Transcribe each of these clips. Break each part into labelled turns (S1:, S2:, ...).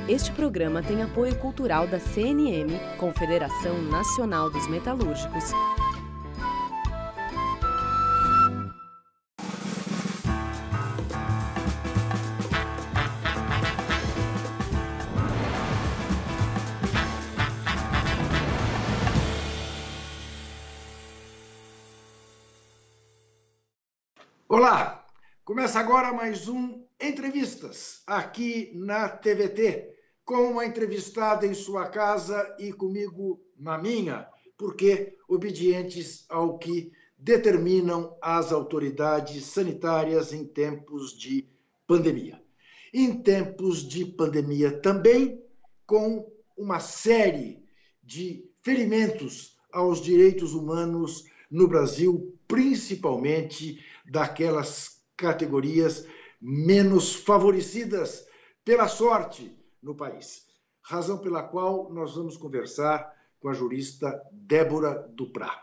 S1: Este programa tem apoio cultural da CNM, Confederação Nacional dos Metalúrgicos.
S2: Olá, começa agora mais um Entrevistas, aqui na TVT, com uma entrevistada em sua casa e comigo na minha, porque obedientes ao que determinam as autoridades sanitárias em tempos de pandemia. Em tempos de pandemia também, com uma série de ferimentos aos direitos humanos no Brasil, principalmente daquelas categorias menos favorecidas pela sorte no país. Razão pela qual nós vamos conversar com a jurista Débora Duprá,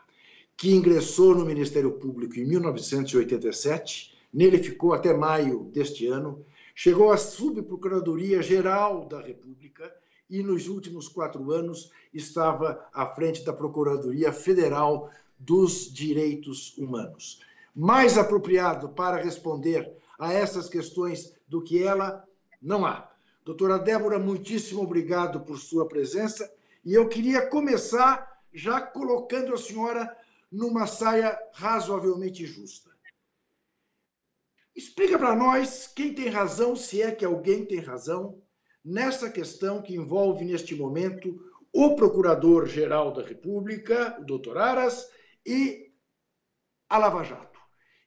S2: que ingressou no Ministério Público em 1987, nele ficou até maio deste ano, chegou à Subprocuradoria-Geral da República e nos últimos 4 anos estava à frente da Procuradoria Federal dos Direitos Humanos. Mais apropriado para responder a essas questões do que ela, não há. Doutora Débora, muitíssimo obrigado por sua presença e eu queria começar já colocando a senhora numa saia razoavelmente justa. Explica para nós quem tem razão, se é que alguém tem razão, nessa questão que envolve, neste momento, o Procurador-Geral da República, o doutor Aras, e a Lava Jato,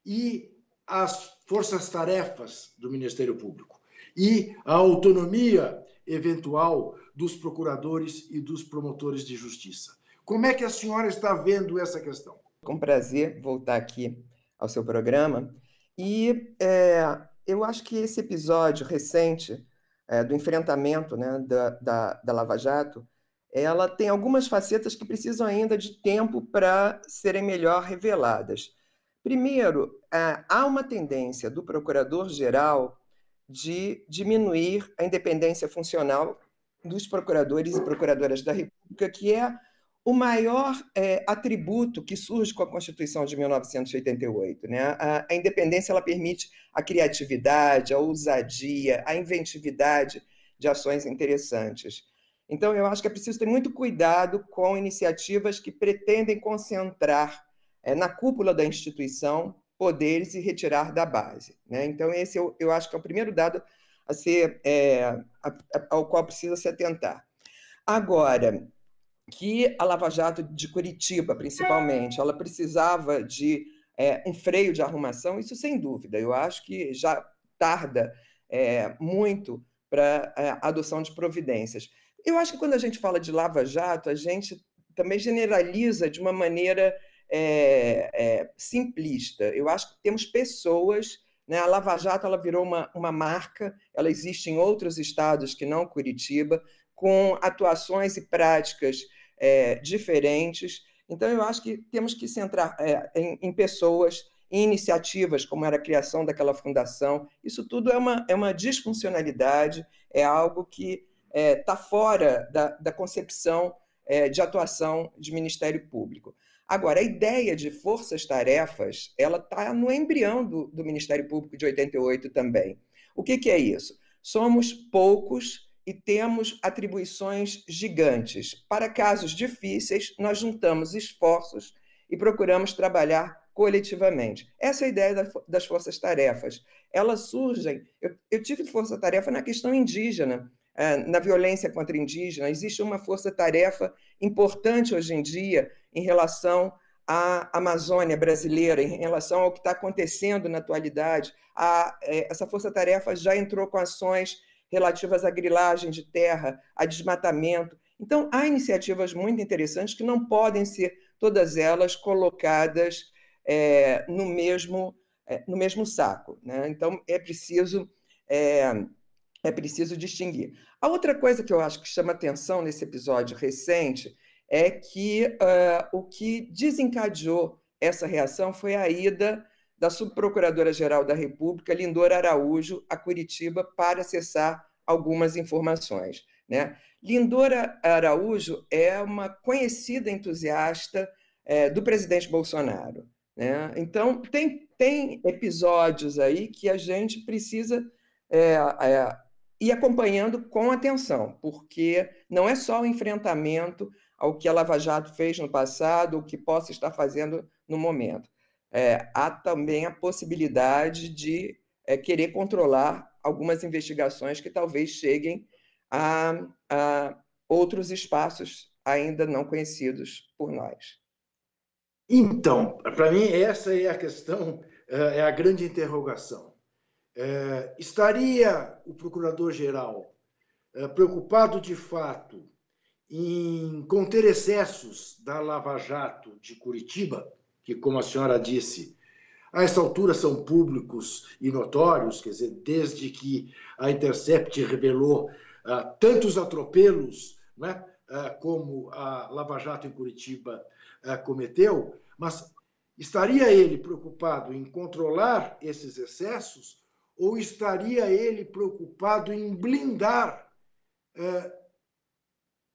S2: e as forças-tarefas do Ministério Público, e a autonomia eventual dos procuradores e dos promotores de justiça. Como é que a senhora está vendo essa questão?
S3: Com prazer voltar aqui ao seu programa. E eu acho que esse episódio recente do enfrentamento, né, da Lava Jato, ela tem algumas facetas que precisam ainda de tempo para serem melhor reveladas. Primeiro, há uma tendência do Procurador-Geral de diminuir a independência funcional dos procuradores e procuradoras da República, que é o maior atributo que surge com a Constituição de 1988. Né? A independência ela permite a criatividade, a ousadia, a inventividade de ações interessantes. Então, eu acho que é preciso ter muito cuidado com iniciativas que pretendem concentrar na cúpula da instituição poderes e retirar da base. Né? Então, esse eu acho que é o primeiro dado a ser, ao qual precisa se atentar. Agora, que a Lava Jato de Curitiba, principalmente, ela precisava de um freio de arrumação, isso sem dúvida. Eu acho que já tarda muito para a adoção de providências. Eu acho que quando a gente fala de Lava Jato, a gente também generaliza de uma maneira simplista. Eu acho que temos pessoas, né? A Lava Jato ela virou uma marca, ela existe em outros estados que não Curitiba, com atuações e práticas diferentes. Então, eu acho que temos que centrar em pessoas, em iniciativas, como era a criação daquela fundação. Isso tudo é uma disfuncionalidade, é algo que está fora da concepção de atuação de Ministério Público. Agora, a ideia de forças-tarefas, ela está no embrião do Ministério Público de 88 também. O que é isso? Somos poucos e temos atribuições gigantes. Para casos difíceis, nós juntamos esforços e procuramos trabalhar coletivamente. Essa é a ideia das forças-tarefas. Elas surgem... Eu tive força-tarefa na questão indígena, na violência contra indígenas. Existe uma força-tarefa importante hoje em dia em relação à Amazônia brasileira, em relação ao que está acontecendo na atualidade. Essa força-tarefa já entrou com ações relativas à grilagem de terra, a desmatamento. Então, há iniciativas muito interessantes que não podem ser todas elas colocadas no mesmo saco. Né? Então, é preciso distinguir. A outra coisa que eu acho que chama atenção nesse episódio recente é que o que desencadeou essa reação foi a ida da Subprocuradora-Geral da República, Lindora Araújo, a Curitiba, para acessar algumas informações, né? Lindora Araújo é uma conhecida entusiasta do presidente Bolsonaro, né? Então, tem episódios aí que a gente precisa ir acompanhando com atenção, porque não é só o enfrentamento ao que a Lava Jato fez no passado, o que possa estar fazendo no momento. Há também a possibilidade de querer controlar algumas investigações que talvez cheguem a outros espaços ainda não conhecidos por nós.
S2: Então, para mim, essa é a questão, é a grande interrogação. Estaria o procurador-geral preocupado, de fato, em conter excessos da Lava Jato de Curitiba, que, como a senhora disse, a essa altura são públicos e notórios, quer dizer, desde que a Intercept revelou tantos atropelos, né, como a Lava Jato em Curitiba cometeu, mas estaria ele preocupado em controlar esses excessos ou estaria ele preocupado em blindar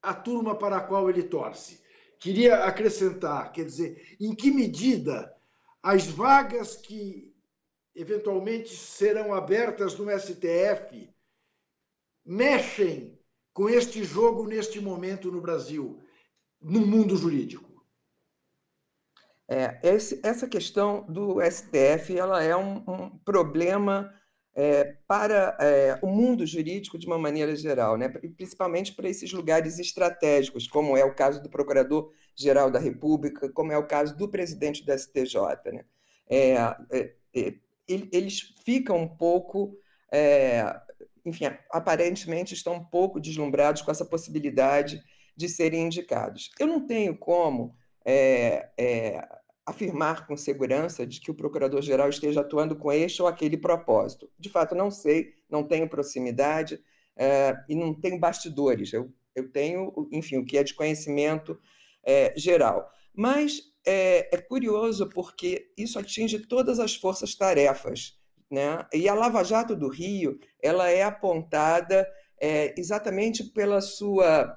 S2: a turma para a qual ele torce? Queria acrescentar, quer dizer, em que medida as vagas que eventualmente serão abertas no STF mexem com este jogo neste momento no Brasil, no mundo jurídico?
S3: Essa questão do STF ela é um problema para o mundo jurídico de uma maneira geral, né? Principalmente para esses lugares estratégicos, como é o caso do Procurador-Geral da República, como é o caso do presidente do STJ, né? Eles ficam um pouco, enfim, aparentemente estão um pouco deslumbrados com essa possibilidade de serem indicados. Eu não tenho como afirmar com segurança de que o procurador-geral esteja atuando com este ou aquele propósito. De fato, não sei, não tenho proximidade e não tenho bastidores. Eu tenho, enfim, o que é de conhecimento geral. Mas é curioso porque isso atinge todas as forças-tarefas, né? E a Lava Jato do Rio ela é apontada exatamente pela sua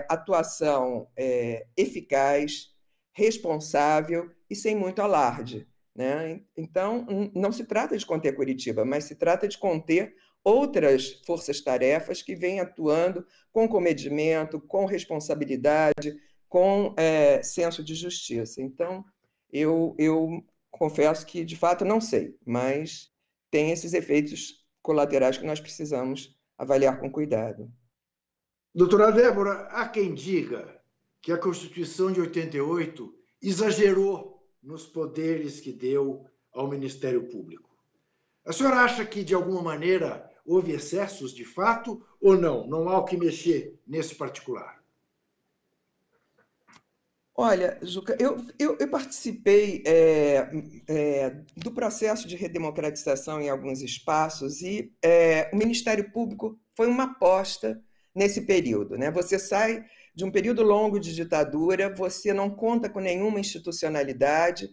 S3: atuação eficaz, responsável e sem muito alarde, né? Então, não se trata de conter Curitiba, mas se trata de conter outras forças-tarefas que vêm atuando com comedimento, com responsabilidade, com senso de justiça. Então, eu confesso que, de fato, não sei, mas tem esses efeitos colaterais que nós precisamos avaliar com cuidado.
S2: Doutora Débora, há quem diga que a Constituição de 88 exagerou nos poderes que deu ao Ministério Público. A senhora acha que, de alguma maneira, houve excessos de fato ou não? Não há o que mexer nesse particular?
S3: Olha, Juca, eu participei do processo de redemocratização em alguns espaços e o Ministério Público foi uma aposta nesse período, né? Você sai de um período longo de ditadura, você não conta com nenhuma institucionalidade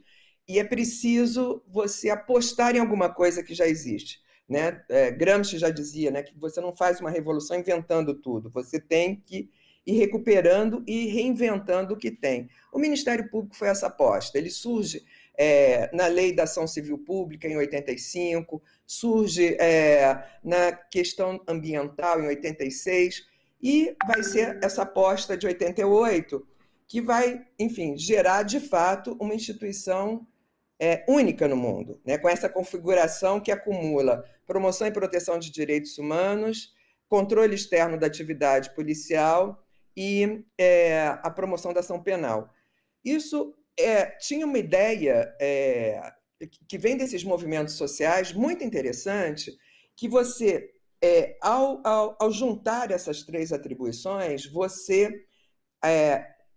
S3: e é preciso você apostar em alguma coisa que já existe, né? Gramsci já dizia, né, que você não faz uma revolução inventando tudo, você tem que ir recuperando e reinventando o que tem. O Ministério Público foi essa aposta. Ele surge na Lei da Ação Civil Pública, em 85, surge na questão ambiental, em 86, e vai ser essa aposta de 88 que vai, enfim, gerar, de fato, uma instituição única no mundo, né? Com essa configuração que acumula promoção e proteção de direitos humanos, controle externo da atividade policial e a promoção da ação penal. Isso tinha uma ideia que vem desses movimentos sociais muito interessante, que você, ao juntar essas três atribuições, você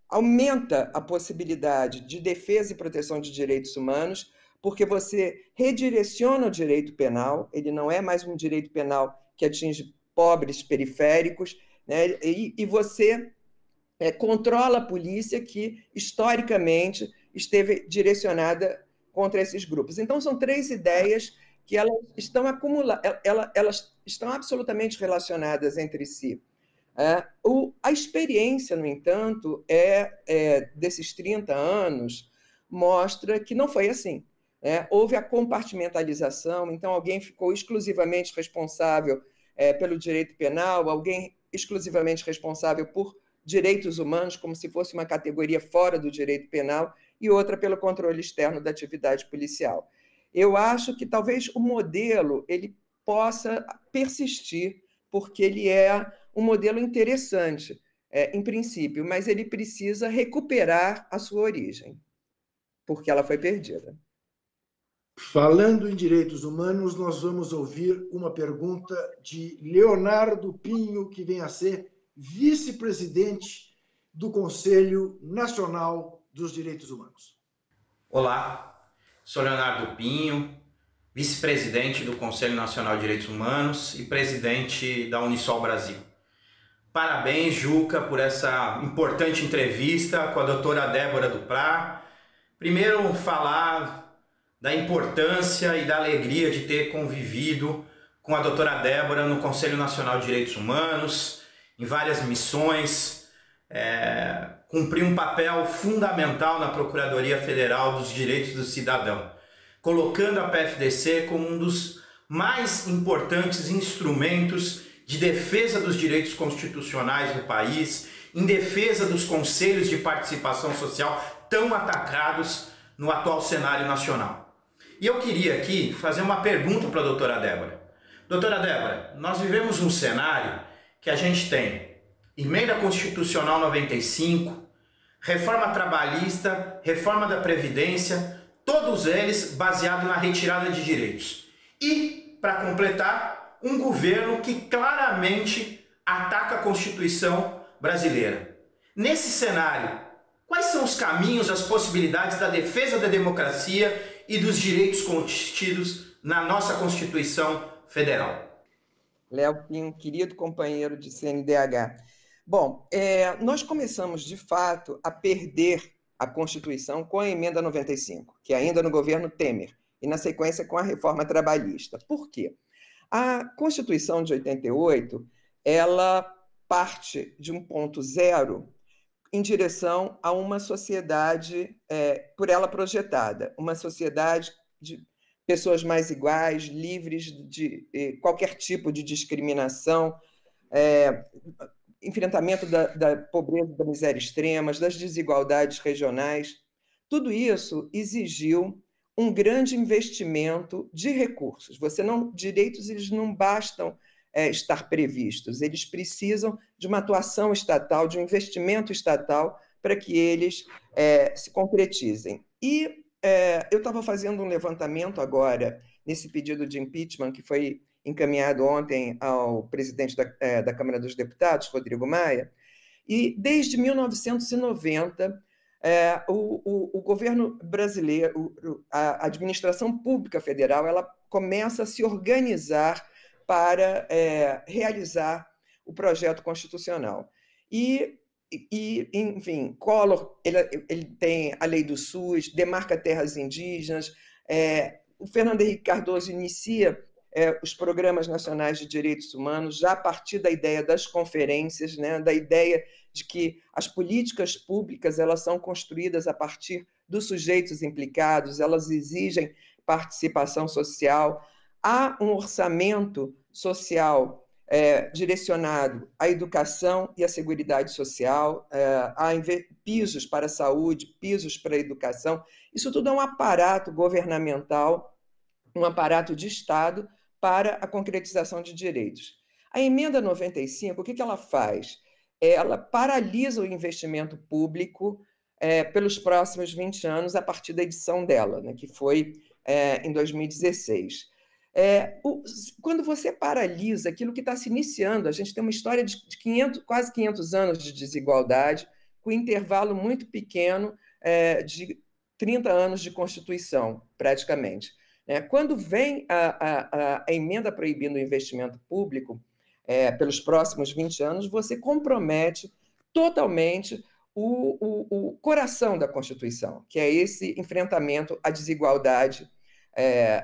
S3: aumenta a possibilidade de defesa e proteção de direitos humanos, porque você redireciona o direito penal, ele não é mais um direito penal que atinge pobres periféricos, né? E você controla a polícia que, historicamente, esteve direcionada contra esses grupos. Então, são três ideias que elas estão absolutamente relacionadas entre si. A experiência, no entanto, desses 30 anos, mostra que não foi assim. Houve a compartimentalização, então alguém ficou exclusivamente responsável pelo direito penal, alguém exclusivamente responsável por direitos humanos, como se fosse uma categoria fora do direito penal, e outra pelo controle externo da atividade policial. Eu acho que talvez o modelo ele possa persistir, porque ele é um modelo interessante, em princípio, mas ele precisa recuperar a sua origem, porque ela foi perdida.
S2: Falando em direitos humanos, nós vamos ouvir uma pergunta de Leonardo Pinho, que vem a ser vice-presidente do Conselho Nacional dos Direitos Humanos.
S4: Olá, sou Leonardo Pinho, vice-presidente do Conselho Nacional de Direitos Humanos e presidente da Unisol Brasil. Parabéns, Juca, por essa importante entrevista com a doutora Débora Duprá. Primeiro, falar da importância e da alegria de ter convivido com a doutora Débora no Conselho Nacional de Direitos Humanos, em várias missões, cumprir um papel fundamental na Procuradoria Federal dos Direitos do Cidadão, colocando a PFDC como um dos mais importantes instrumentos de defesa dos direitos constitucionais no país, em defesa dos conselhos de participação social tão atacados no atual cenário nacional. E eu queria aqui fazer uma pergunta para a doutora Débora. Doutora Débora, nós vivemos um cenário que a gente tem Emenda Constitucional 95, reforma trabalhista, reforma da Previdência, todos eles baseados na retirada de direitos. E, para completar, um governo que claramente ataca a Constituição brasileira. Nesse cenário, quais são os caminhos, as possibilidades da defesa da democracia e dos direitos contidos na nossa Constituição Federal?
S3: Léo Pinho, querido companheiro de CNDH. Bom, nós começamos, de fato, a perder a Constituição com a Emenda 95, que é ainda no governo Temer, e na sequência com a reforma trabalhista. Por quê? A Constituição de 88, ela parte de um ponto zero em direção a uma sociedade por ela projetada, uma sociedade de pessoas mais iguais, livres de qualquer tipo de discriminação, enfrentamento da pobreza e da miséria extremas, das desigualdades regionais. Tudo isso exigiu um grande investimento de recursos. Direitos eles não bastam estar previstos, eles precisam de uma atuação estatal, de um investimento estatal para que eles se concretizem. E eu estava fazendo um levantamento agora, nesse pedido de impeachment que foi encaminhado ontem ao presidente da Câmara dos Deputados, Rodrigo Maia, e desde 1990, o governo brasileiro, a administração pública federal, ela começa a se organizar para realizar o projeto constitucional. Enfim, Collor ele tem a lei do SUS, demarca terras indígenas, o Fernando Henrique Cardoso inicia os programas nacionais de direitos humanos, já a partir da ideia das conferências, né, da ideia de que as políticas públicas elas são construídas a partir dos sujeitos implicados, elas exigem participação social. Há um orçamento social direcionado à educação e à seguridade social, há pisos para a saúde, pisos para a educação. Isso tudo é um aparato governamental, um aparato de Estado para a concretização de direitos. A Emenda 95, o que ela faz? Ela paralisa o investimento público pelos próximos 20 anos, a partir da edição dela, né, que foi em 2016. Quando você paralisa aquilo que está se iniciando, a gente tem uma história de quase 500 anos de desigualdade, com um intervalo muito pequeno de 30 anos de Constituição, praticamente. Quando vem a emenda proibindo o investimento público pelos próximos 20 anos, você compromete totalmente o coração da Constituição, que é esse enfrentamento à desigualdade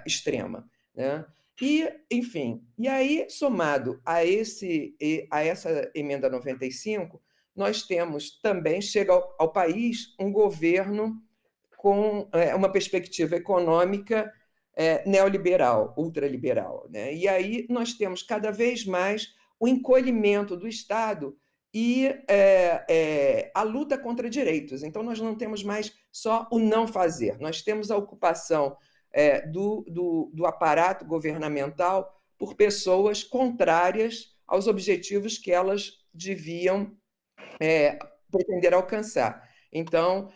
S3: extrema. né? E, enfim, e aí, somado a essa emenda 95, nós temos também, chega ao país um governo com uma perspectiva econômica neoliberal, ultraliberal, né? E aí nós temos cada vez mais o encolhimento do Estado e a luta contra direitos. Então, nós não temos mais só o não fazer, nós temos a ocupação do aparato governamental por pessoas contrárias aos objetivos que elas deviam pretender alcançar. Então,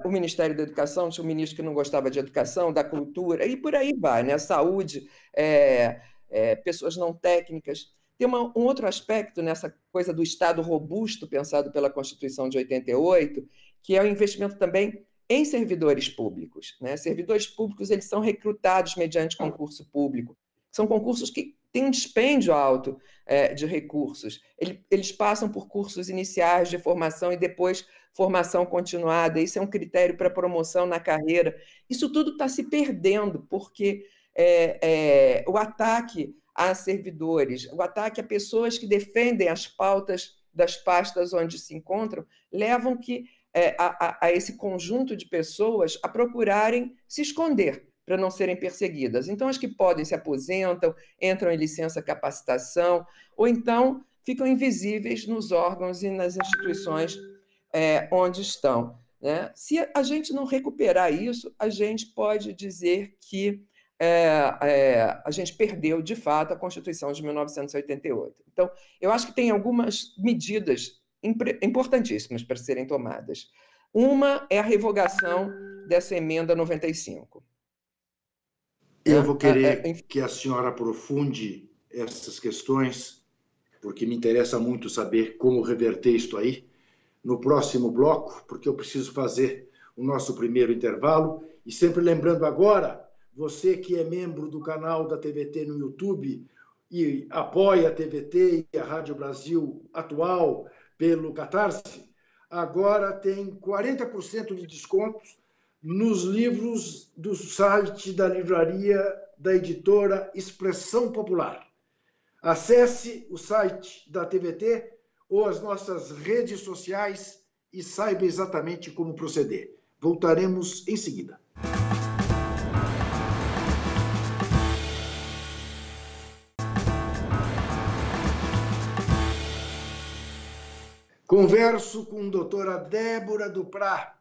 S3: o Ministério da Educação tinha um ministro que não gostava de educação, da cultura, e por aí vai, né? Saúde, pessoas não técnicas. Tem um outro aspecto nessa coisa do Estado robusto, pensado pela Constituição de 88, que é o investimento também em servidores públicos, né? Servidores públicos, eles são recrutados mediante concurso público. São concursos que têm um dispêndio alto de recursos. Eles passam por cursos iniciais de formação e depois formação continuada. Isso é um critério para promoção na carreira. Isso tudo está se perdendo, porque o ataque a servidores, o ataque a pessoas que defendem as pautas das pastas onde se encontram, levam a esse conjunto de pessoas a procurarem se esconder para não serem perseguidas. Então, as que podem se aposentam, entram em licença capacitação, ou então ficam invisíveis nos órgãos e nas instituições onde estão, né? Se a gente não recuperar isso, a gente pode dizer que a gente perdeu, de fato, a Constituição de 1988. Então, eu acho que tem algumas medidas importantíssimas para serem tomadas. Uma é a revogação dessa emenda 95.
S2: Eu vou querer que a senhora aprofunde essas questões, porque me interessa muito saber como reverter isto aí no próximo bloco, porque eu preciso fazer o nosso primeiro intervalo. E sempre lembrando agora, você que é membro do canal da TVT no YouTube e apoia a TVT e a Rádio Brasil Atual pelo Catarse, agora tem 40% de descontos nos livros do site da livraria da editora Expressão Popular. Acesse o site da TVT ou as nossas redes sociais e saiba exatamente como proceder. Voltaremos em seguida. Converso com a doutora Débora Duprá,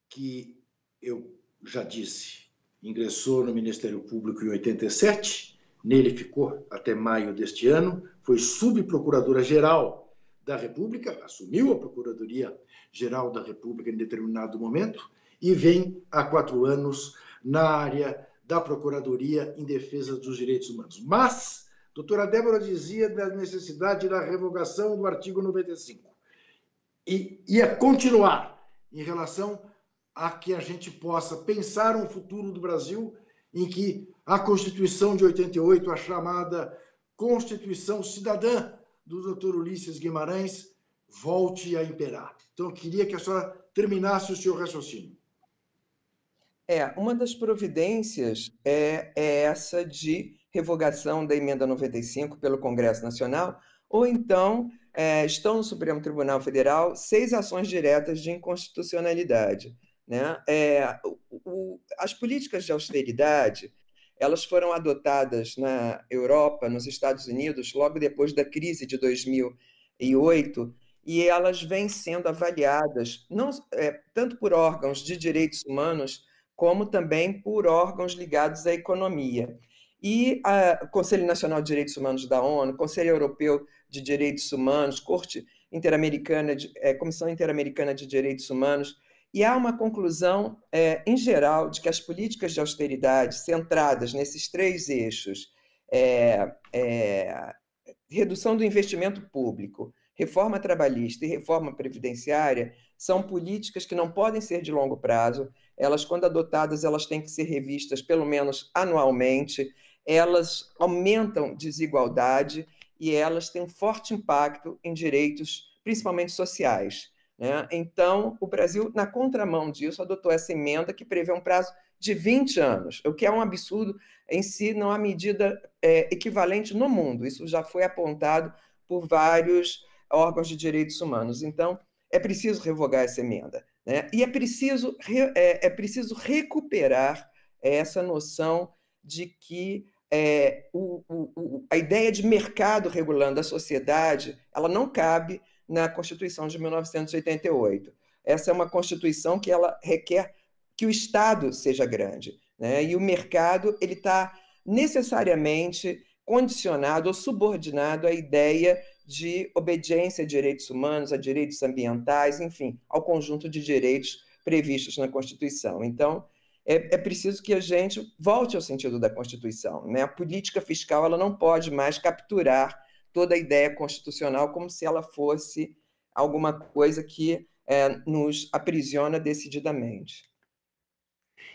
S2: que eu já disse, ingressou no Ministério Público em 87, nele ficou até maio deste ano, foi subprocuradora-geral da República, assumiu a Procuradoria-Geral da República em determinado momento e vem há 4 anos na área da Procuradoria em Defesa dos Direitos Humanos. Mas, doutora Débora dizia da necessidade da revogação do artigo 95 e ia continuar em relação a que a gente possa pensar um futuro do Brasil em que a Constituição de 88, a chamada Constituição Cidadã do Dr. Ulisses Guimarães, volte a imperar. Então, eu queria que a senhora terminasse o seu raciocínio.
S3: Uma das providências é essa de revogação da emenda 95 pelo Congresso Nacional, ou então estão no Supremo Tribunal Federal 6 ações diretas de inconstitucionalidade, né? As políticas de austeridade, elas foram adotadas na Europa, nos Estados Unidos, logo depois da crise de 2008, e elas vêm sendo avaliadas tanto por órgãos de direitos humanos, como também por órgãos ligados à economia. E o Conselho Nacional de Direitos Humanos da ONU, Conselho Europeu de Direitos Humanos, Comissão Interamericana de Direitos Humanos, e há uma conclusão, em geral, de que as políticas de austeridade centradas nesses 3 eixos, redução do investimento público, reforma trabalhista e reforma previdenciária, são políticas que não podem ser de longo prazo. Elas, quando adotadas, elas têm que ser revistas pelo menos anualmente. Elas aumentam desigualdade e elas têm um forte impacto em direitos, principalmente sociais, né? Então, o Brasil, na contramão disso, adotou essa emenda que prevê um prazo de 20 anos, o que é um absurdo em si, não há medida equivalente no mundo. Isso já foi apontado por vários órgãos de direitos humanos. Então, é preciso revogar essa emenda, né? E é preciso recuperar essa noção de que a ideia de mercado regulando a sociedade, ela não cabe na Constituição de 1988. Essa é uma Constituição que ela requer que o Estado seja grande, né? E o mercado ele está necessariamente condicionado ou subordinado à ideia de obediência a direitos humanos, a direitos ambientais, enfim, ao conjunto de direitos previstos na Constituição. Então, é preciso que a gente volte ao sentido da Constituição, né? A política fiscal ela não pode mais capturar toda a ideia constitucional como se ela fosse alguma coisa que nos aprisiona decididamente.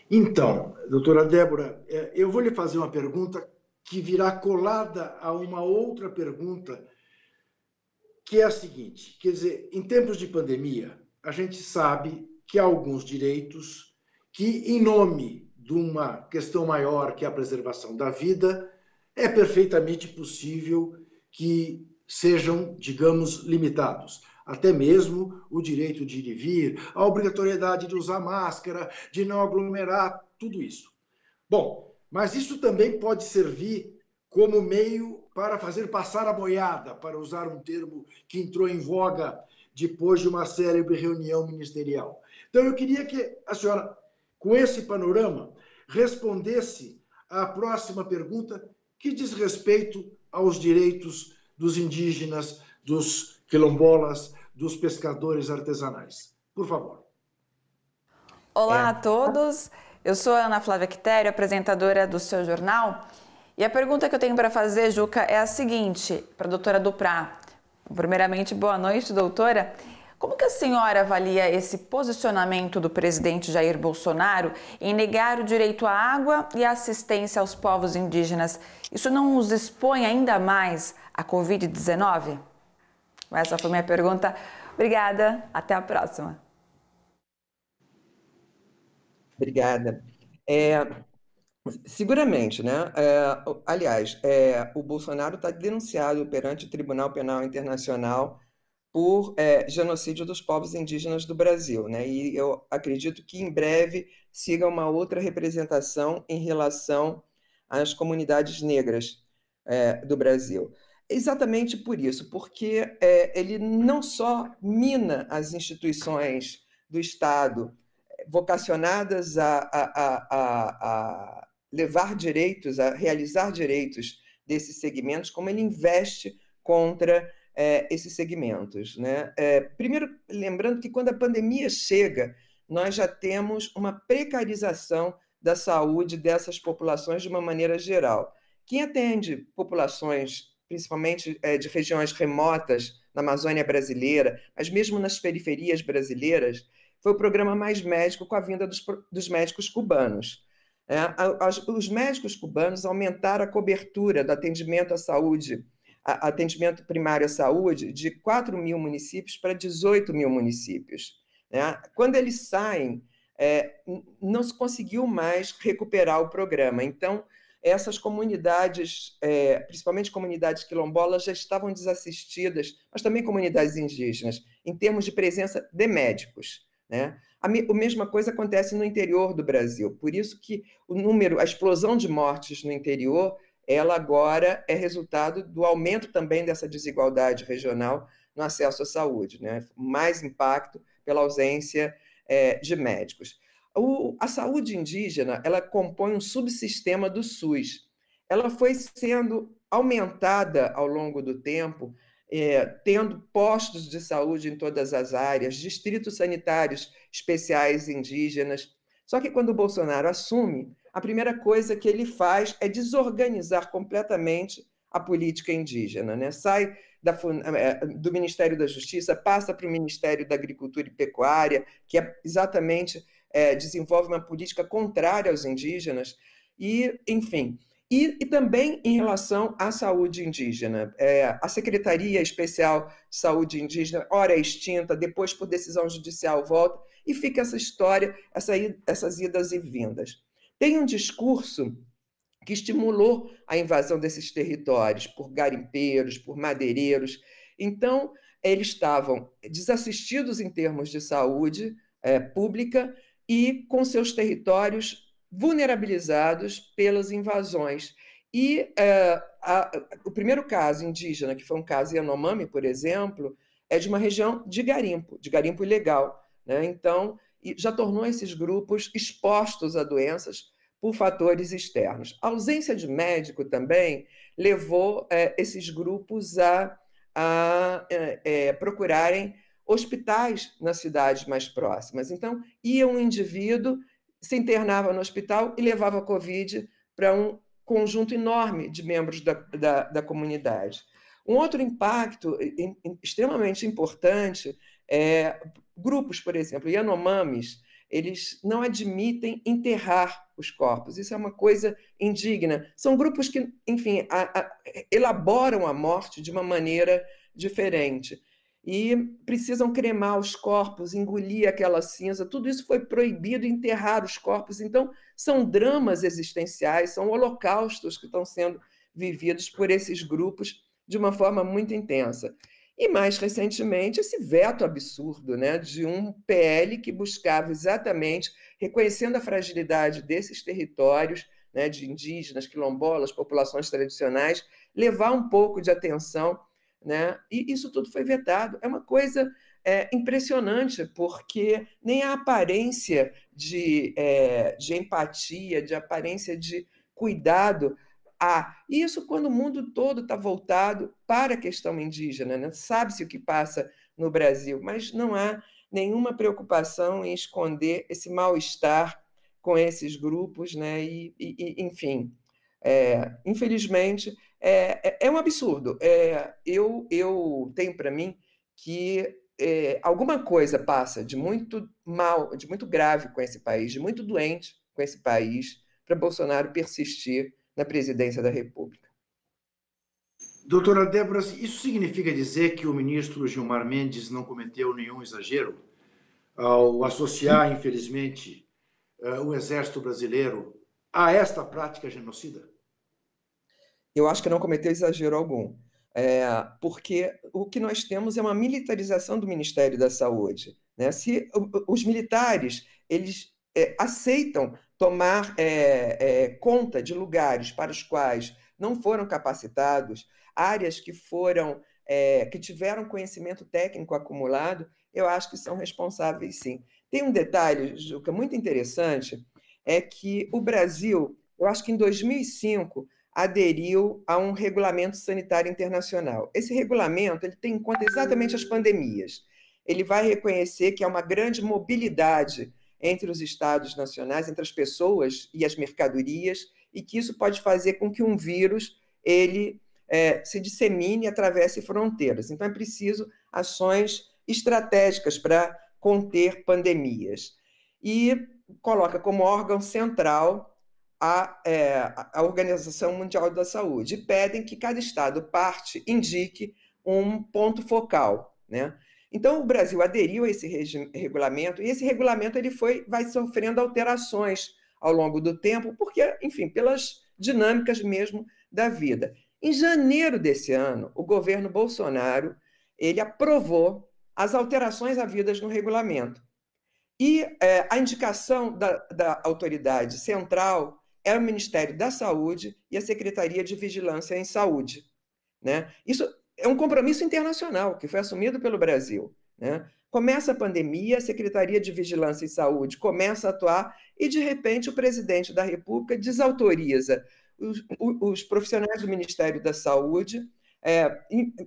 S2: Então, doutora Débora, eu vou lhe fazer uma pergunta que virá colada a uma outra pergunta, que é a seguinte, quer dizer, em tempos de pandemia, a gente sabe que há alguns direitos que, em nome de uma questão maior, que é a preservação da vida, é perfeitamente possível que sejam, digamos, limitados. Até mesmo o direito de ir e vir, a obrigatoriedade de usar máscara, de não aglomerar, tudo isso. Bom, mas isso também pode servir como meio para fazer passar a boiada, para usar um termo que entrou em voga depois de uma célebre reunião ministerial. Então, eu queria que a senhora, com esse panorama, respondesse à próxima pergunta, que diz respeito aos direitos dos indígenas, dos quilombolas, dos pescadores artesanais. Por favor.
S5: Olá a todos, eu sou a Ana Flávia Quitério, apresentadora do seu jornal, e a pergunta que eu tenho para fazer, Juca, é a seguinte, para a doutora Duprá. Primeiramente, boa noite, doutora. Como que a senhora avalia esse posicionamento do presidente Jair Bolsonaro em negar o direito à água e à assistência aos povos indígenas? Isso não os expõe ainda mais à Covid-19? Essa foi minha pergunta. Obrigada, até a próxima.
S3: Obrigada. Seguramente, né? Aliás, o Bolsonaro está denunciado perante o Tribunal Penal Internacional por genocídio dos povos indígenas do Brasil, né? E eu acredito que em breve siga uma outra representação em relação às comunidades negras do Brasil. Exatamente por isso, porque ele não só mina as instituições do Estado vocacionadas a levar direitos, a realizar direitos desses segmentos, como ele investe contra esses segmentos, né? Primeiro, lembrando que quando a pandemia chega, nós já temos uma precarização da saúde dessas populações de uma maneira geral. Quem atende populações, principalmente de regiões remotas, na Amazônia brasileira, mas mesmo nas periferias brasileiras, foi o programa Mais Médico com a vinda dos médicos cubanos. Os médicos cubanos aumentaram a cobertura do atendimento à saúde, atendimento primário à saúde, de 4 mil municípios para 18 mil municípios. Quando eles saem, não se conseguiu mais recuperar o programa. Então, essas comunidades, principalmente comunidades quilombolas, já estavam desassistidas, mas também comunidades indígenas, em termos de presença de médicos, né? A mesma coisa acontece no interior do Brasil. Por isso que a explosão de mortes no interior, ela agora é resultado do aumento também dessa desigualdade regional no acesso à saúde, né? Mais impacto pela ausência de médicos. A saúde indígena, ela compõe um subsistema do SUS. Ela foi sendo aumentada ao longo do tempo, tendo postos de saúde em todas as áreas, distritos sanitários especiais indígenas. Só que quando o Bolsonaro assume, a primeira coisa que ele faz é desorganizar completamente a política indígena, né? Sai do Ministério da Justiça, passa para o Ministério da Agricultura e Pecuária, que exatamente desenvolve uma política contrária aos indígenas, e, enfim... E também em relação à saúde indígena. A Secretaria Especial de Saúde Indígena, ora é extinta, depois, por decisão judicial, volta, e fica essa história, essas idas e vindas. tem um discurso que estimulou a invasão desses territórios por garimpeiros, por madeireiros. Então, eles estavam desassistidos em termos de saúde pública e com seus territórios vulnerabilizados pelas invasões. E o primeiro caso indígena, que foi um caso Yanomami, por exemplo, é de uma região de garimpo ilegal, né? Então, já tornou esses grupos expostos a doenças por fatores externos. A ausência de médico também levou esses grupos a procurarem hospitais nas cidades mais próximas. Então, ia um indivíduo, se internava no hospital e levava a Covid para um conjunto enorme de membros da comunidade. Um outro impacto extremamente importante é grupos, por exemplo, Yanomamis, eles não admitem enterrar os corpos. Isso é uma coisa indigna. São grupos que, enfim, elaboram a morte de uma maneira diferente e precisam cremar os corpos, engolir aquela cinza. Tudo isso foi proibido, enterrar os corpos. Então, são dramas existenciais, são holocaustos que estão sendo vividos por esses grupos de uma forma muito intensa. E, mais recentemente, esse veto absurdo, né, de um PL que buscava exatamente, reconhecendo a fragilidade desses territórios, né, de indígenas, quilombolas, populações tradicionais, levar um pouco de atenção, né, e isso tudo foi vetado. É uma coisa impressionante, porque nem a aparência de empatia, de aparência de cuidado. Isso quando o mundo todo está voltado para a questão indígena, né? Sabe-se o que passa no Brasil, mas não há nenhuma preocupação em esconder esse mal-estar com esses grupos, né? Enfim, infelizmente, é um absurdo. Eu tenho para mim que alguma coisa passa de muito mal, de muito grave com esse país, de muito doente com esse país, para Bolsonaro persistir na presidência da República.
S2: Doutora Débora, isso significa dizer que o ministro Gilmar Mendes não cometeu nenhum exagero ao associar, infelizmente, o Exército Brasileiro a esta prática genocida?
S3: Eu acho que não cometeu exagero algum, porque o que nós temos é uma militarização do Ministério da Saúde, né? Se os militares eles aceitam tomar conta de lugares para os quais não foram capacitados, áreas que que tiveram conhecimento técnico acumulado, eu acho que são responsáveis, sim. Tem um detalhe, Juca, muito interessante, é que o Brasil, eu acho que em 2005, aderiu a um regulamento sanitário internacional. Esse regulamento ele tem em conta exatamente as pandemias. Ele vai reconhecer que há uma grande mobilidade entre os estados nacionais, entre as pessoas e as mercadorias, e que isso pode fazer com que um vírus ele se dissemine e atravesse fronteiras. Então, é preciso ações estratégicas para conter pandemias. E coloca como órgão central a Organização Mundial da Saúde. E pedem que cada estado parte indique um ponto focal, né? Então, o Brasil aderiu a esse regulamento, e esse regulamento ele vai sofrendo alterações ao longo do tempo, porque, enfim, pelas dinâmicas mesmo da vida. Em janeiro desse ano, o governo Bolsonaro ele aprovou as alterações havidas no regulamento. E a indicação da autoridade central é o Ministério da Saúde e a Secretaria de Vigilância em Saúde, né? Isso é um compromisso internacional que foi assumido pelo Brasil, né? Começa a pandemia, a Secretaria de Vigilância em Saúde começa a atuar e, de repente, o presidente da República desautoriza os profissionais do Ministério da Saúde,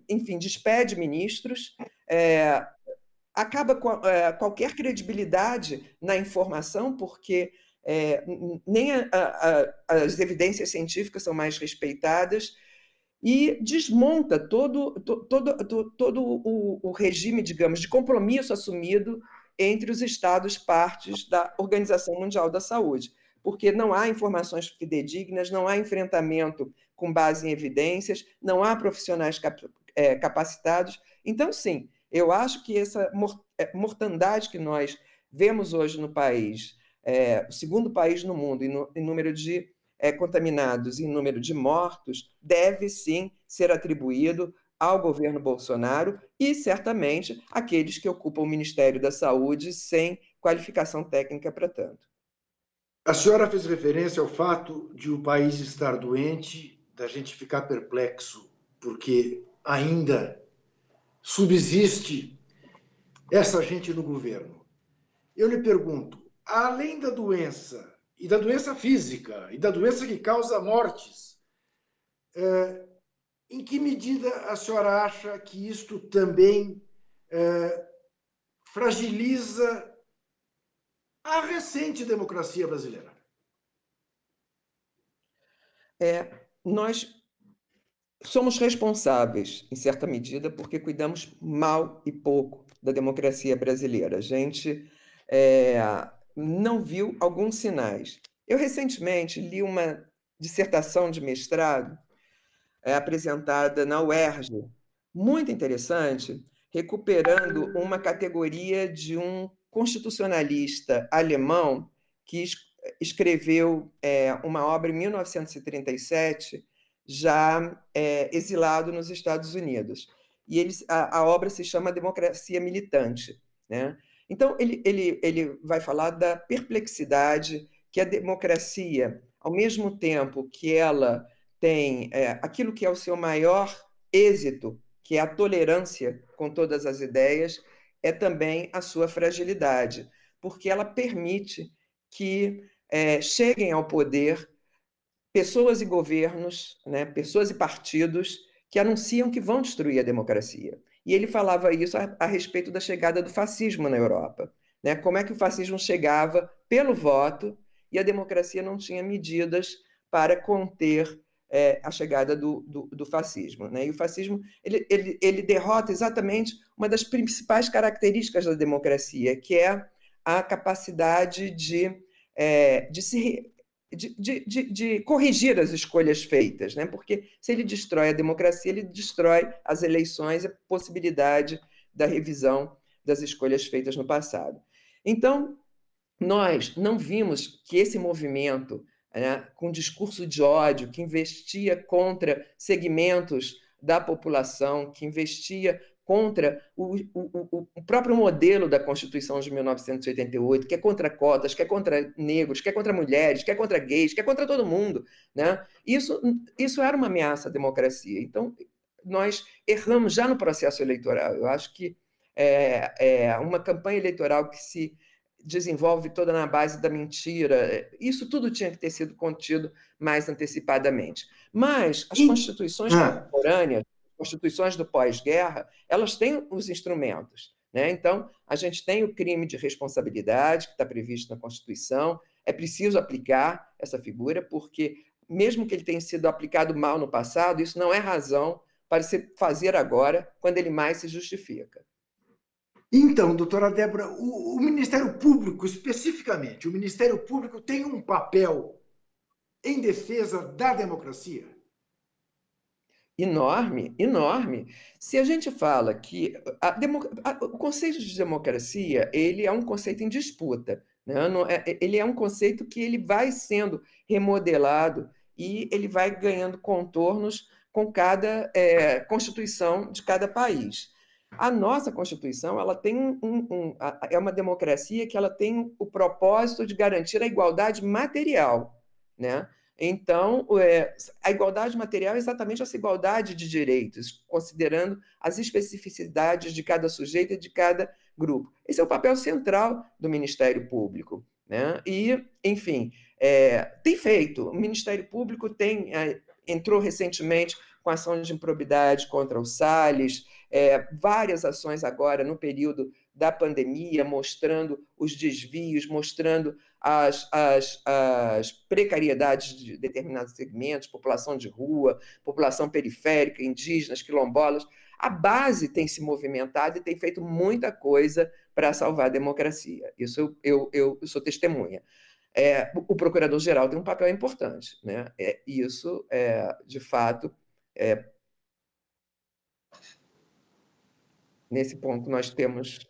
S3: enfim, despede ministros, acaba com qualquer credibilidade na informação, porque nem as evidências científicas são mais respeitadas, e desmonta todo o regime, digamos, de compromisso assumido entre os Estados partes da Organização Mundial da Saúde, porque não há informações fidedignas, não há enfrentamento com base em evidências, não há profissionais capacitados. Então, sim, eu acho que essa mortandade que nós vemos hoje no país, o segundo país no mundo em número de contaminados e em número de mortos, deve sim ser atribuído ao governo Bolsonaro e, certamente, àqueles que ocupam o Ministério da Saúde sem qualificação técnica para tanto.
S2: A senhora fez referência ao fato de o país estar doente, da gente ficar perplexo, porque ainda subsiste essa gente no governo. Eu lhe pergunto, além da doença, e da doença física, e da doença que causa mortes, em que medida a senhora acha que isto também fragiliza a recente democracia brasileira?
S3: Nós somos responsáveis, em certa medida, porque cuidamos mal e pouco da democracia brasileira. A gente não viu alguns sinais. Eu, recentemente, li uma dissertação de mestrado apresentada na UERJ, muito interessante, recuperando uma categoria de um constitucionalista alemão que escreveu uma obra em 1937, já exilado nos Estados Unidos. E a obra se chama Democracia Militante, né? Então, ele vai falar da perplexidade que a democracia, ao mesmo tempo que ela tem aquilo que é o seu maior êxito, que é a tolerância com todas as ideias, é também a sua fragilidade, porque ela permite que cheguem ao poder pessoas e governos, né, pessoas e partidos que anunciam que vão destruir a democracia. E ele falava isso a respeito da chegada do fascismo na Europa, né? Como é que o fascismo chegava pelo voto e a democracia não tinha medidas para conter a chegada do fascismo, né? E o fascismo ele derrota exatamente uma das principais características da democracia, que é a capacidade de corrigir as escolhas feitas, né? Porque se ele destrói a democracia, ele destrói as eleições e a possibilidade da revisão das escolhas feitas no passado. Então, nós não vimos que esse movimento, né, com discurso de ódio, que investia contra segmentos da população, que investia contra o próprio modelo da Constituição de 1988, que é contra cotas, que é contra negros, que é contra mulheres, que é contra gays, que é contra todo mundo, né? Isso era uma ameaça à democracia. Então, nós erramos já no processo eleitoral. Eu acho que uma campanha eleitoral que se desenvolve toda na base da mentira, isso tudo tinha que ter sido contido mais antecipadamente. Mas as constituições contemporâneas, constituições do pós-guerra, elas têm os instrumentos, né? Então, a gente tem o crime de responsabilidade, que está previsto na Constituição, é preciso aplicar essa figura, porque, mesmo que ele tenha sido aplicado mal no passado, isso não é razão para se fazer agora, quando ele mais se justifica.
S2: Então, doutora Débora, o Ministério Público, especificamente, o Ministério Público tem um papel em defesa da democracia?
S3: Enorme, enorme. Se a gente fala que o conceito de democracia, ele é um conceito em disputa, né? Ele é um conceito que ele vai sendo remodelado e ele vai ganhando contornos com cada constituição de cada país. A nossa Constituição, ela tem é uma democracia que ela tem o propósito de garantir a igualdade material, né? Então, a igualdade material é exatamente essa igualdade de direitos, considerando as especificidades de cada sujeito e de cada grupo. Esse é o papel central do Ministério Público, né? E, enfim, tem feito. O Ministério Público entrou recentemente com ação de improbidade contra o Salles, várias ações agora no período da pandemia, mostrando os desvios, mostrando as precariedades de determinados segmentos, população de rua, população periférica, indígenas, quilombolas. A base tem se movimentado e tem feito muita coisa para salvar a democracia. Isso eu sou testemunha. O procurador-geral tem um papel importante, né? Isso, de fato, nesse ponto nós temos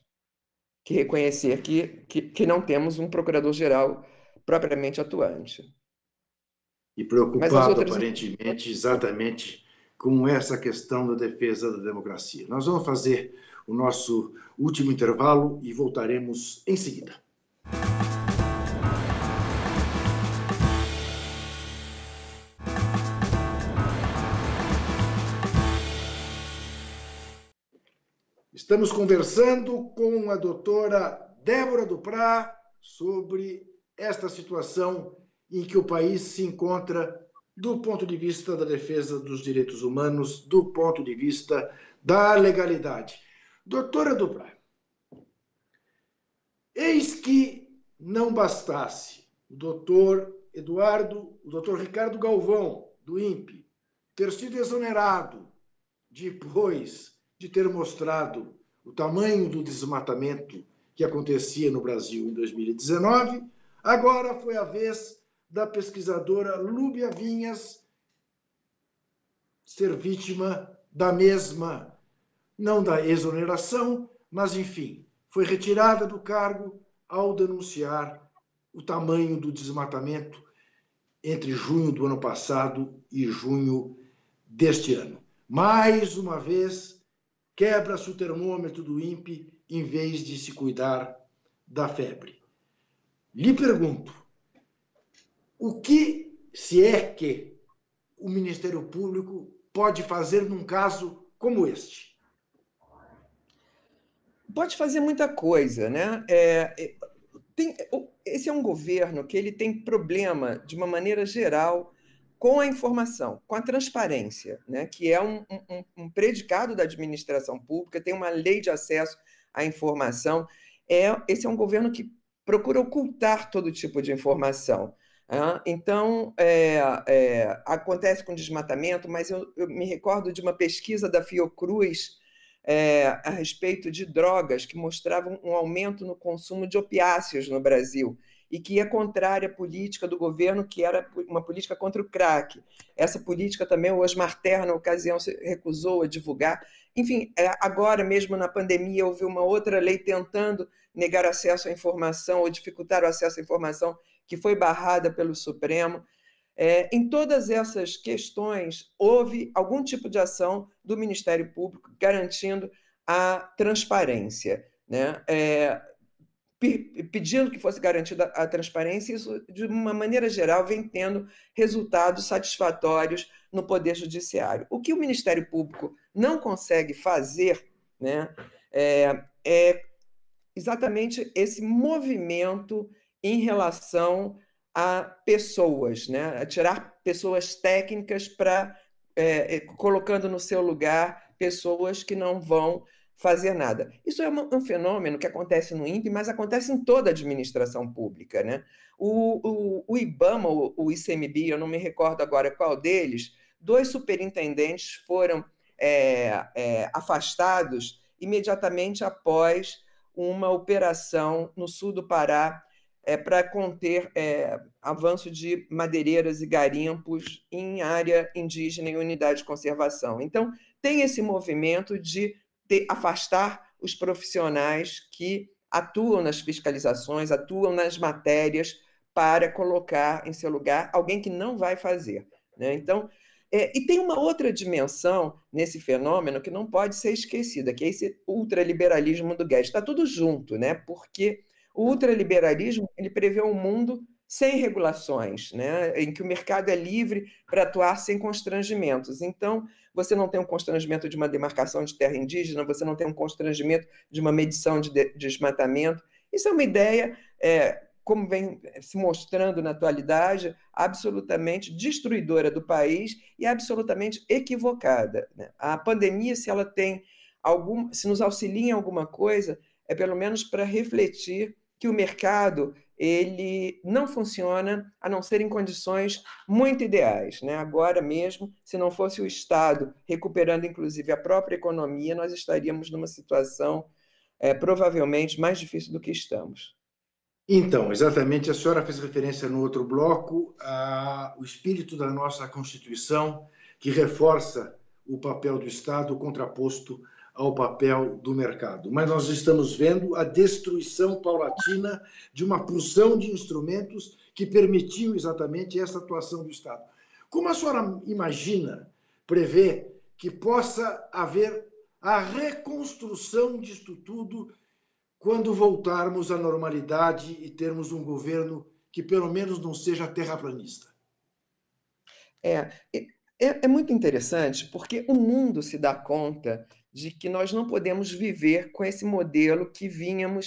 S3: que reconhecer que não temos um procurador-geral propriamente atuante.
S2: E preocupado, aparentemente, exatamente com essa questão da defesa da democracia. Nós vamos fazer o nosso último intervalo e voltaremos em seguida. Estamos conversando com a doutora Débora Duprá sobre esta situação em que o país se encontra do ponto de vista da defesa dos direitos humanos, do ponto de vista da legalidade. Doutora Duprá, eis que não bastasse o doutor Ricardo Galvão, do INPE, ter sido exonerado depois de ter mostrado o tamanho do desmatamento que acontecia no Brasil em 2019, agora foi a vez da pesquisadora Lúbia Vinhas ser vítima da mesma, não da exoneração, mas, enfim, foi retirada do cargo ao denunciar o tamanho do desmatamento entre junho do ano passado e junho deste ano. Mais uma vez, quebra-se o termômetro do INPE em vez de se cuidar da febre. Lhe pergunto, o que, se é que, o Ministério Público pode fazer num caso como este?
S3: Pode fazer muita coisa, né? Esse é um governo que ele tem problema, de uma maneira geral, com a informação, com a transparência, né? Que é um predicado da administração pública, tem uma lei de acesso à informação. Esse é um governo que procura ocultar todo tipo de informação. Então, acontece com desmatamento, mas eu me recordo de uma pesquisa da Fiocruz a respeito de drogas que mostravam um aumento no consumo de opiáceos no Brasil e que é contrária à política do governo, que era uma política contra o crack. Essa política também o Osmar Terra, na ocasião, se recusou a divulgar. Enfim, agora mesmo na pandemia houve uma outra lei tentando negar acesso à informação ou dificultar o acesso à informação, que foi barrada pelo Supremo. Em todas essas questões, houve algum tipo de ação do Ministério Público garantindo a transparência, né? Pedindo que fosse garantida a transparência, isso, de uma maneira geral, vem tendo resultados satisfatórios no Poder Judiciário. O que o Ministério Público não consegue fazer, né, é exatamente esse movimento em relação a pessoas, né? A tirar pessoas técnicas para colocando no seu lugar pessoas que não vão fazer nada. Isso é um fenômeno que acontece no INPE, mas acontece em toda a administração pública, né? O IBAMA, o ICMBio, eu não me recordo agora qual deles, 2 superintendentes foram afastados imediatamente após uma operação no sul do Pará para conter avanço de madeireiras e garimpos em área indígena e unidade de conservação. Então, tem esse movimento de afastar os profissionais que atuam nas fiscalizações, atuam nas matérias, para colocar em seu lugar alguém que não vai fazer, né? Então, e tem uma outra dimensão nesse fenômeno que não pode ser esquecida, que é esse ultraliberalismo do Guedes. Está tudo junto, né? Porque o ultraliberalismo ele prevê um mundo sem regulações, né? Em que o mercado é livre para atuar sem constrangimentos. Então, você não tem um constrangimento de uma demarcação de terra indígena, você não tem um constrangimento de uma medição de desmatamento. Isso é uma ideia, como vem se mostrando na atualidade, absolutamente destruidora do país e absolutamente equivocada, né? A pandemia, se ela tem se nos auxilia em alguma coisa, é pelo menos para refletir que o mercado ele não funciona a não ser em condições muito ideais, né? Agora mesmo, se não fosse o Estado recuperando, inclusive, a própria economia, nós estaríamos numa situação provavelmente mais difícil do que estamos.
S2: Então, exatamente, a senhora fez referência no outro bloco ao espírito da nossa Constituição, que reforça o papel do Estado contraposto ao papel do mercado, mas nós estamos vendo a destruição paulatina de uma porção de instrumentos que permitiam exatamente essa atuação do Estado. Como a senhora imagina, prevê, que possa haver a reconstrução disto tudo quando voltarmos à normalidade e termos um governo que pelo menos não seja terraplanista?
S3: É muito interessante porque o mundo se dá conta de que nós não podemos viver com esse modelo que vinha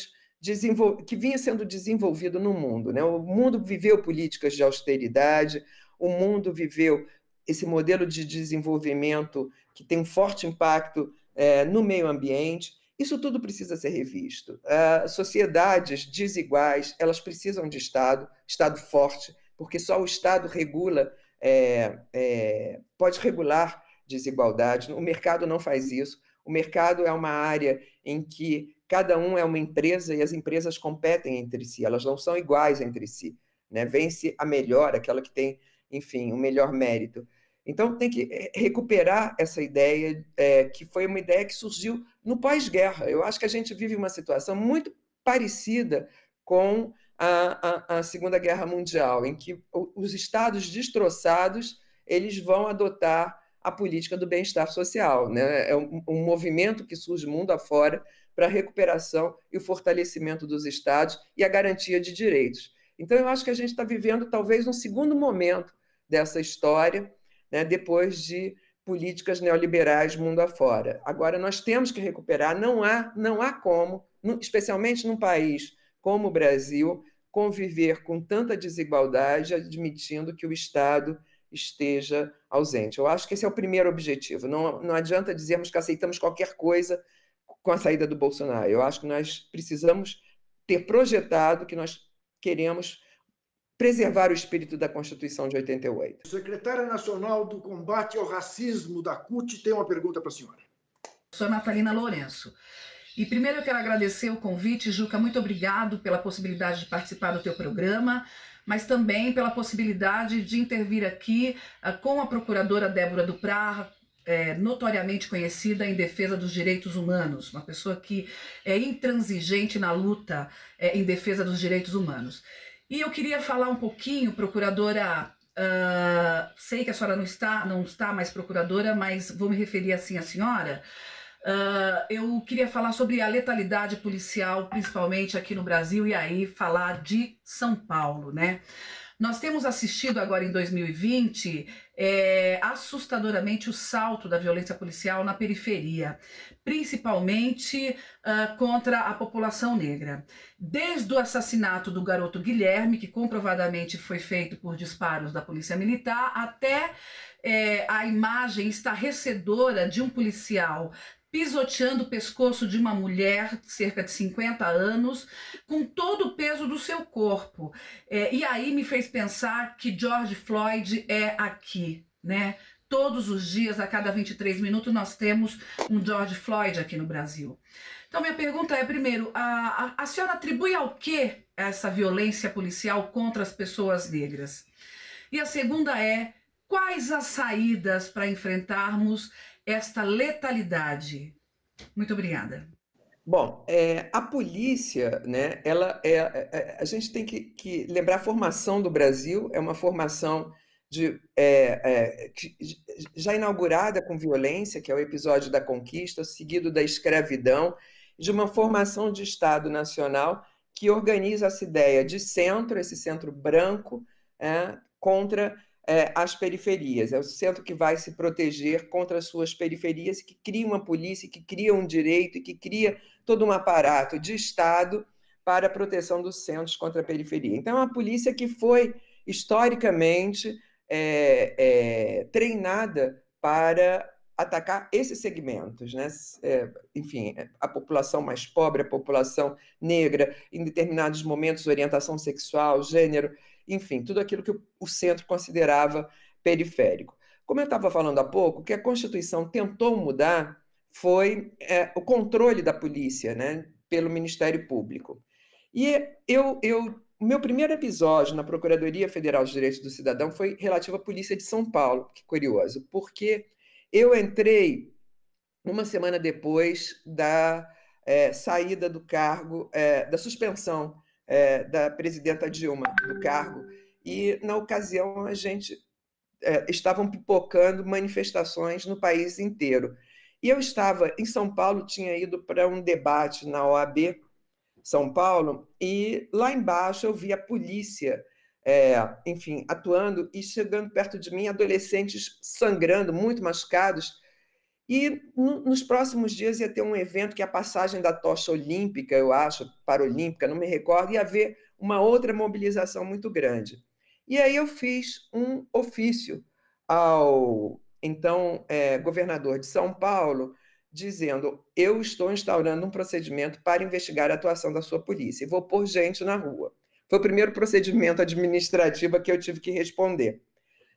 S3: sendo desenvolvido no mundo, né? O mundo viveu políticas de austeridade, o mundo viveu esse modelo de desenvolvimento que tem um forte impacto no meio ambiente. Isso tudo precisa ser revisto. Sociedades desiguais, elas precisam de Estado forte, porque só o Estado pode regular desigualdade. O mercado não faz isso. O mercado é uma área em que cada um é uma empresa e as empresas competem entre si, elas não são iguais entre si, né? Vence a melhor, aquela que tem, enfim, o melhor mérito. Então, tem que recuperar essa ideia, que foi uma ideia que surgiu no pós-guerra. Eu acho que a gente vive uma situação muito parecida com a Segunda Guerra Mundial, em que os estados destroçados eles vão adotar a política do bem-estar social, né? É um movimento que surge mundo afora para a recuperação e o fortalecimento dos estados e a garantia de direitos. Então, eu acho que a gente está vivendo talvez um segundo momento dessa história, né, depois de políticas neoliberais mundo afora. Agora, nós temos que recuperar, não há como, especialmente num país como o Brasil, conviver com tanta desigualdade, admitindo que o Estado esteja ausente. Eu acho que esse é o primeiro objetivo. Não adianta dizermos que aceitamos qualquer coisa com a saída do Bolsonaro. Eu acho que nós precisamos ter projetado que nós queremos preservar o espírito da Constituição de 88.
S2: O secretário nacional do combate ao racismo da CUT tem uma pergunta para a senhora.
S6: Sou Natalina Lourenço. E primeiro eu quero agradecer o convite, Juca, muito obrigado pela possibilidade de participar do teu programa, mas também pela possibilidade de intervir aqui com a procuradora Débora Duprá, notoriamente conhecida em defesa dos direitos humanos, uma pessoa que é intransigente na luta em defesa dos direitos humanos. E eu queria falar um pouquinho, procuradora, sei que a senhora não está mais procuradora, mas vou me referir assim à senhora. Eu queria falar sobre a letalidade policial, principalmente aqui no Brasil, e aí falar de São Paulo, né? Nós temos assistido agora em 2020 assustadoramente o salto da violência policial na periferia, principalmente contra a população negra. Desde o assassinato do garoto Guilherme, que comprovadamente foi feito por disparos da polícia militar, até a imagem estarrecedora de um policial pisoteando o pescoço de uma mulher de cerca de 50 anos, com todo o peso do seu corpo. E aí me fez pensar que George Floyd é aqui, né? Todos os dias, a cada 23 minutos, nós temos um George Floyd aqui no Brasil. Então, minha pergunta é, primeiro, a senhora atribui ao quê essa violência policial contra as pessoas negras? E a segunda é, quais as saídas para enfrentarmos esta letalidade? Muito obrigada.
S3: Bom, a polícia, né, a gente tem que lembrar a formação do Brasil, é uma formação já inaugurada com violência, que é o episódio da conquista, seguido da escravidão, de uma formação de Estado Nacional que organiza essa ideia de centro, esse centro branco, contra as periferias. É o centro que vai se proteger contra as suas periferias, que cria uma polícia, que cria um direito e que cria todo um aparato de Estado para a proteção dos centros contra a periferia. Então, é uma polícia que foi, historicamente, treinada para atacar esses segmentos, né? Enfim, a população mais pobre, a população negra, em determinados momentos, orientação sexual, gênero, enfim, tudo aquilo que o centro considerava periférico. Como eu estava falando há pouco, o que a Constituição tentou mudar foi o controle da polícia, né, pelo Ministério Público. E o meu primeiro episódio na Procuradoria Federal dos Direitos do Cidadão foi relativo à Polícia de São Paulo, que curioso, porque eu entrei uma semana depois da saída do cargo, da suspensão da presidenta Dilma do cargo. E, na ocasião, a gente estavam pipocando manifestações no país inteiro. E eu estava em São Paulo, tinha ido para um debate na OAB São Paulo, e lá embaixo eu vi a polícia, enfim, atuando e chegando perto de mim, adolescentes sangrando, muito machucados. E nos próximos dias ia ter um evento que é a passagem da tocha olímpica, eu acho, paralímpica, não me recordo, ia haver uma outra mobilização muito grande. E aí eu fiz um ofício ao então governador de São Paulo, dizendo: eu estou instaurando um procedimento para investigar a atuação da sua polícia e vou pôr gente na rua. Foi o primeiro procedimento administrativo que eu tive que responder,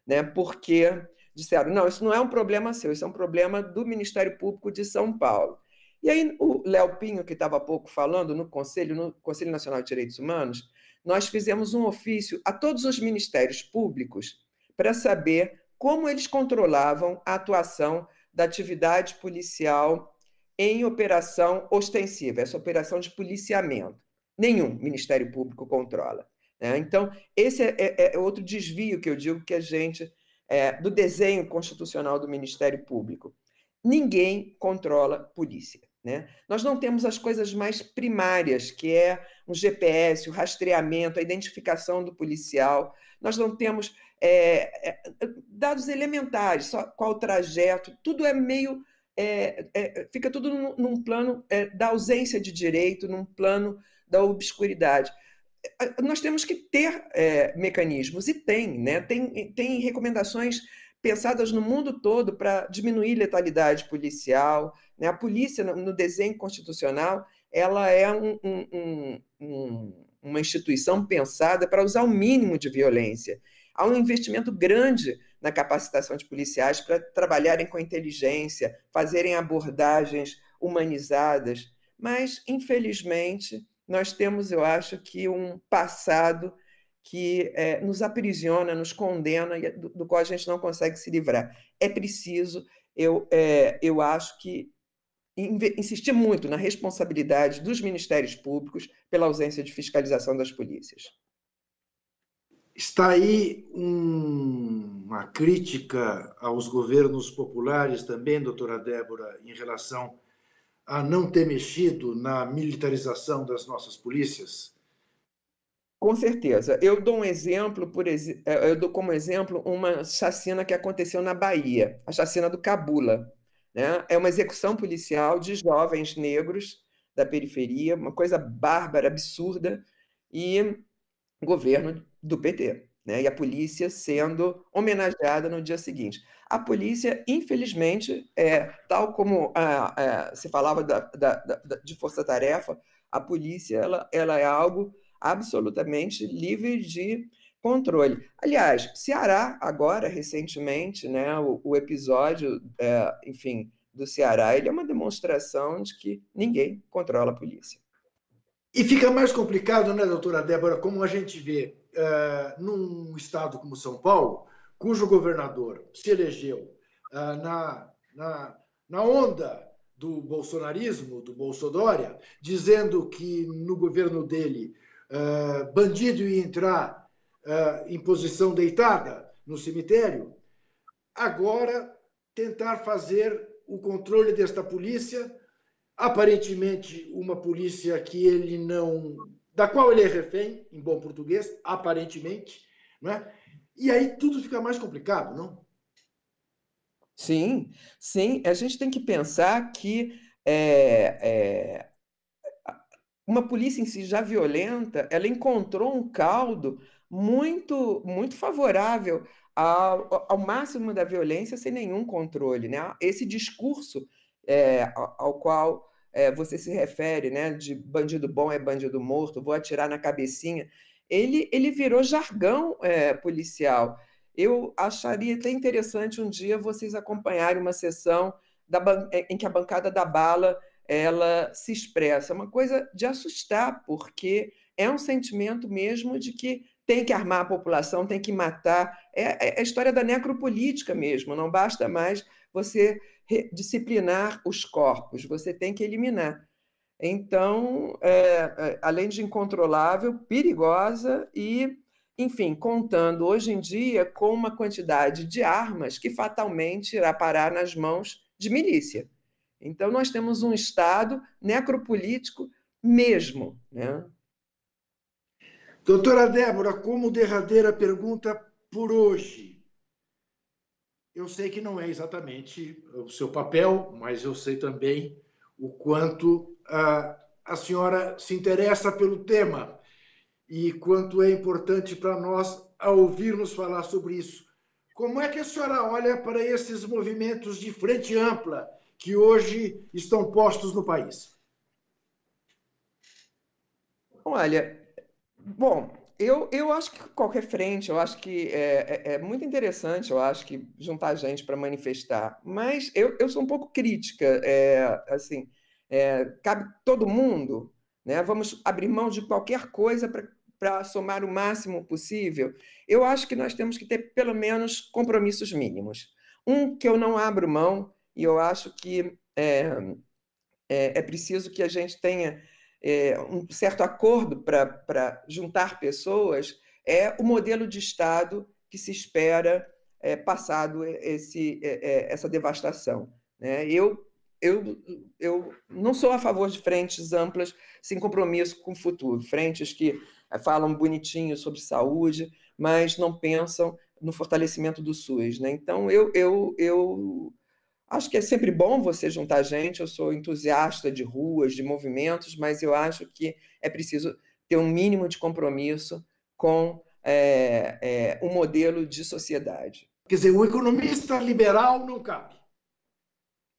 S3: né? Porque disseram: não, isso não é um problema seu, isso é um problema do Ministério Público de São Paulo. E aí o Léo Pinho, que estava há pouco falando no Conselho Nacional de Direitos Humanos, nós fizemos um ofício a todos os ministérios públicos para saber como eles controlavam a atuação da atividade policial em operação ostensiva, essa operação de policiamento. Nenhum Ministério Público controla, né? Então, esse é outro desvio que eu digo que a gente, do desenho constitucional do Ministério Público. Ninguém controla polícia, né? Nós não temos as coisas mais primárias, que é um GPS, o rastreamento, a identificação do policial. Nós não temos dados elementares, só qual o trajeto, tudo é meio... fica tudo num plano da ausência de direito, num plano da obscuridade. Nós temos que ter mecanismos, e tem, né? Tem recomendações pensadas no mundo todo para diminuir letalidade policial, né? A polícia, no desenho constitucional, ela é uma instituição pensada para usar o mínimo de violência. Há um investimento grande na capacitação de policiais para trabalharem com inteligência, fazerem abordagens humanizadas, mas, infelizmente, nós temos, eu acho, que um passado que nos aprisiona, nos condena, do qual a gente não consegue se livrar. É preciso, eu acho que, insistir muito na responsabilidade dos ministérios públicos pela ausência de fiscalização das polícias.
S2: Está aí uma crítica aos governos populares também, doutora Débora, em relação a não ter mexido na militarização das nossas polícias?
S3: Com certeza. Eu dou um exemplo, eu dou como exemplo uma chacina que aconteceu na Bahia, a chacina do Cabula, né? É uma execução policial de jovens negros da periferia, uma coisa bárbara, absurda, e governo do PT, né? E a polícia sendo homenageada no dia seguinte. A polícia, infelizmente, tal como se falava de força-tarefa, a polícia ela é algo absolutamente livre de controle. Aliás, Ceará, agora, recentemente, né, o episódio, enfim, do Ceará, ele é uma demonstração de que ninguém controla a polícia.
S2: E fica mais complicado, né, doutora Débora, como a gente vê num estado como São Paulo, cujo governador se elegeu na onda do bolsonarismo, do Bolsodória, dizendo que no governo dele bandido ia entrar em posição deitada no cemitério. Agora, tentar fazer o controle desta polícia, aparentemente uma polícia que ele não... da qual ele é refém, em bom português, aparentemente, não é? E aí tudo fica mais complicado, não?
S3: Sim, sim. A gente tem que pensar que uma polícia em si já violenta, ela encontrou um caldo muito, muito favorável ao máximo da violência sem nenhum controle, né? Esse discurso ao qual você se refere, né, de bandido bom é bandido morto, vou atirar na cabecinha, ele virou jargão policial. Eu acharia até interessante um dia vocês acompanharem uma sessão em que a bancada da bala ela se expressa. É uma coisa de assustar, porque é um sentimento mesmo de que tem que armar a população, tem que matar. É a história da necropolítica mesmo, não basta mais você disciplinar os corpos, você tem que eliminar. Então, além de incontrolável, perigosa e, enfim, contando hoje em dia com uma quantidade de armas que fatalmente irá parar nas mãos de milícia. Então, nós temos um Estado necropolítico mesmo, né?
S2: Doutora Débora, como derradeira pergunta por hoje, eu sei que não é exatamente o seu papel, mas eu sei também o quanto a senhora se interessa pelo tema e quanto é importante para nós ouvirmos falar sobre isso. Como é que a senhora olha para esses movimentos de frente ampla que hoje estão postos no país?
S3: Olha, bom, eu acho que qualquer frente, eu acho que é muito interessante, eu acho que juntar gente para manifestar, mas eu sou um pouco crítica, assim, cabe todo mundo, né? Vamos abrir mão de qualquer coisa para somar o máximo possível. Eu acho que nós temos que ter pelo menos compromissos mínimos. Um que eu não abro mão, e eu acho que é preciso que a gente tenha um certo acordo para juntar pessoas, é o modelo de Estado que se espera passado essa devastação, né? Eu não sou a favor de frentes amplas sem compromisso com o futuro, frentes que falam bonitinho sobre saúde, mas não pensam no fortalecimento do SUS, né? Então, eu acho que é sempre bom você juntar gente, eu sou entusiasta de ruas, de movimentos, mas eu acho que é preciso ter um mínimo de compromisso com um modelo de sociedade.
S2: Quer dizer, o economista liberal não cabe.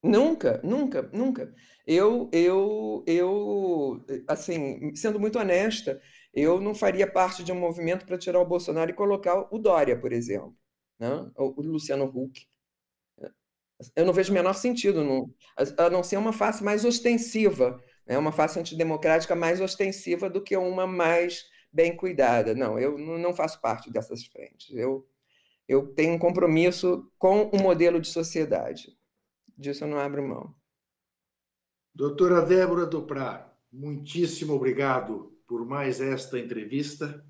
S3: Nunca, nunca, nunca. Assim, sendo muito honesta, eu não faria parte de um movimento para tirar o Bolsonaro e colocar o Dória, por exemplo, né? O Luciano Huck. Eu não vejo o menor sentido, a não ser uma face mais ostensiva, né? Uma face antidemocrática mais ostensiva do que uma mais bem cuidada. Não, eu não faço parte dessas frentes. Eu tenho um compromisso com o modelo de sociedade. Disso eu não abro mão.
S2: Doutora Débora Duprat, muitíssimo obrigado por mais esta entrevista.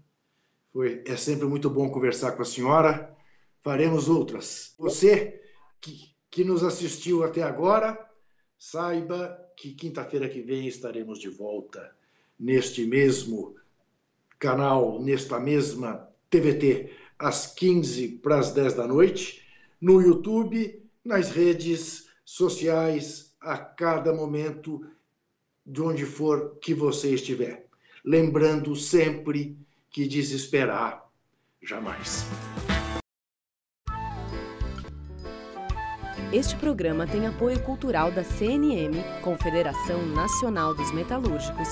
S2: É sempre muito bom conversar com a senhora. Faremos outras. Você que nos assistiu até agora, saiba que quinta-feira que vem estaremos de volta neste mesmo canal, nesta mesma TVT, às 15 para as 10 da noite, no YouTube, nas redes sociais, a cada momento, de onde for que você estiver. Lembrando sempre que desesperar jamais.
S1: Este programa tem apoio cultural da CNM, Confederação Nacional dos Metalúrgicos,